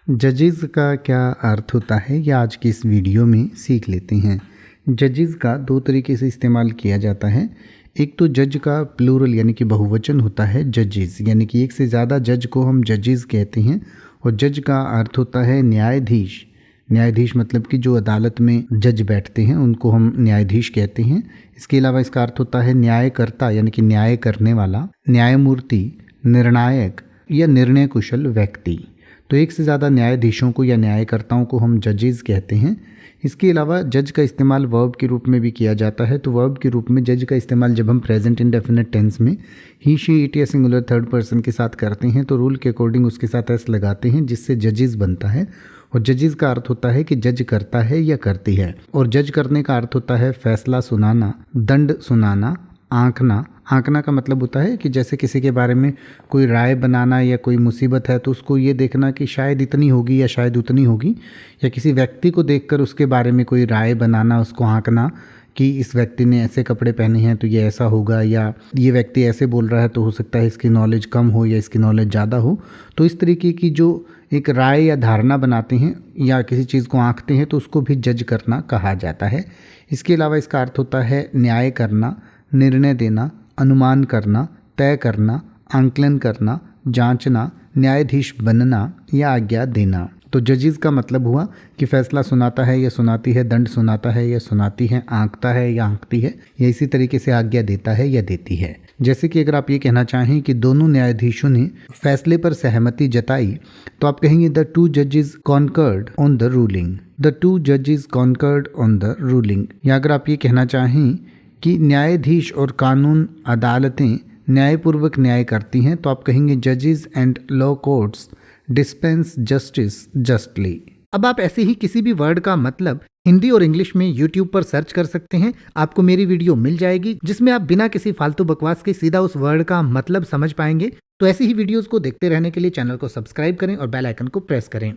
जजेस का क्या अर्थ होता है यह आज की इस वीडियो में सीख लेते हैं। जजेस का दो तरीके से इस्तेमाल किया जाता है। एक तो जज का प्लूरल यानी कि बहुवचन होता है जजेस, यानी कि एक से ज़्यादा जज को हम जजेस कहते हैं। और जज का अर्थ होता है न्यायाधीश। न्यायाधीश मतलब कि जो अदालत में जज बैठते हैं उनको हम न्यायाधीश कहते हैं। इसके अलावा इसका अर्थ होता है न्यायकर्ता यानी कि न्याय करने वाला, न्यायमूर्ति, निर्णायक या निर्णय कुशल व्यक्ति। तो एक से ज़्यादा न्यायाधीशों को या न्यायकर्ताओं को हम जजेस कहते हैं। इसके अलावा जज का इस्तेमाल वर्ब के रूप में भी किया जाता है। तो वर्ब के रूप में जज का इस्तेमाल जब हम प्रेजेंट इंडेफिनिट टेंस में ही, शी, इट या सिंगुलर थर्ड पर्सन के साथ करते हैं तो रूल के अकॉर्डिंग उसके साथ एस लगाते हैं जिससे जजेस बनता है। और जजेस का अर्थ होता है कि जज करता है या करती है। और जज करने का अर्थ होता है फैसला सुनाना, दंड सुनाना, आंकना। आंकना का मतलब होता है कि जैसे किसी के बारे में कोई राय बनाना या कोई मुसीबत है तो उसको ये देखना कि शायद इतनी होगी या शायद उतनी होगी, या किसी व्यक्ति को देखकर उसके बारे में कोई राय बनाना, उसको आंकना कि इस व्यक्ति ने ऐसे कपड़े पहने हैं तो ये ऐसा होगा, या ये व्यक्ति ऐसे बोल रहा है तो हो सकता है इसकी नॉलेज कम हो या इसकी नॉलेज ज़्यादा हो। तो इस तरीके की जो एक राय या धारणा बनाते हैं या किसी चीज़ को आंकते हैं तो उसको भी जज करना कहा जाता है। इसके अलावा इसका अर्थ होता है न्याय करना, निर्णय देना, अनुमान करना, तय करना, आंकलन करना, जांचना, न्यायाधीश बनना या आज्ञा देना। तो जजेस का मतलब हुआ कि फैसला सुनाता है या सुनाती है, दंड सुनाता है या सुनाती है, आंकता है या आंकती है, या इसी तरीके से आज्ञा देता है या देती है। जैसे कि अगर आप ये कहना चाहें कि दोनों न्यायाधीशों ने फैसले पर सहमति जताई तो आप कहेंगे द टू जजेस concurred on the ruling. The two जजेस कॉन्कर्ड ऑन द रूलिंग। या अगर आप ये कहना चाहें कि न्यायाधीश और कानून अदालतें न्यायपूर्वक न्याय करती हैं तो आप कहेंगे जजेस and law courts dispense justice justly. अब आप ऐसे ही किसी भी वर्ड का मतलब हिंदी और इंग्लिश में YouTube पर सर्च कर सकते हैं। आपको मेरी वीडियो मिल जाएगी जिसमें आप बिना किसी फालतू बकवास के सीधा उस वर्ड का मतलब समझ पाएंगे। तो ऐसी ही वीडियोस को देखते रहने के लिए चैनल को सब्सक्राइब करें और बेल आइकन को प्रेस करें।